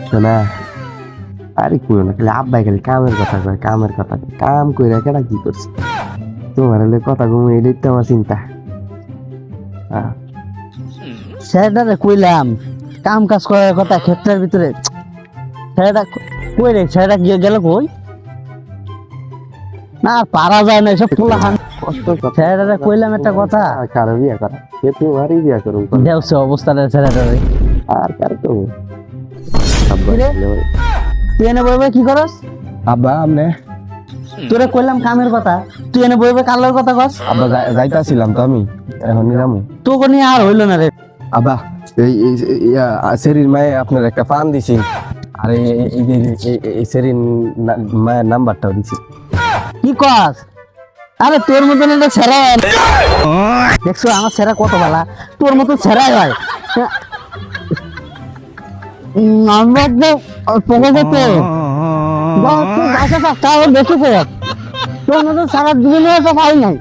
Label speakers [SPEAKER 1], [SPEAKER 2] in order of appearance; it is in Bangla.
[SPEAKER 1] শোনা, আরে কইও না, খালি আব্বাই খালি কামের কথা কয়, কামের কথা কয়। কাম কইরা কেডা কি করছে? তোমার হলে কথা কম, এটাই তো আমার চিন্তা।
[SPEAKER 2] ছেলেটারে কইলাম কাম কাজ করার কথা ক্ষেত্রের ভিতরে, ছেলেটা কই রে? ছেলেটা গিয়ে গেল কই? না আর পারা যায় না এসব পোলাহান।
[SPEAKER 1] কষ্ট কথা।
[SPEAKER 2] ছেলেটারে কইলাম একটা কথা,
[SPEAKER 1] কারো বিয়া করা, সে তোমারই বিয়া করুন।
[SPEAKER 2] দেওছে অবস্থাটা ছেলেটারে।
[SPEAKER 1] আর কার তো আব্বা
[SPEAKER 2] কিরে?
[SPEAKER 1] ছিল ওই।
[SPEAKER 2] তুই এনে বইবে কি করস?
[SPEAKER 1] আব্বা আমনে
[SPEAKER 2] তোরে কইলাম কামের কথা, তুই এনে বইবে কালার কথা কস?
[SPEAKER 1] আব্বা যাইতাছিলাম তো আমি, এখন যাবো।
[SPEAKER 2] তোকে নিয়ে আর হইল না রে।
[SPEAKER 1] আব্বা এই সেরির মায়ে আপনার একটা পান দিছি, আর এই সেরির মায়ের নাম্বারটাও দিছি।
[SPEAKER 2] কি কস? আরে তোর মতন একটা ছেড়া, দেখছো আমার ছেড়া কত ভালা, তোর মতো ছেড়াই হয়। নাম্বার দে তোকে দিতে বেশি করে তোর মতো সারা দিনে তো পাই নাই।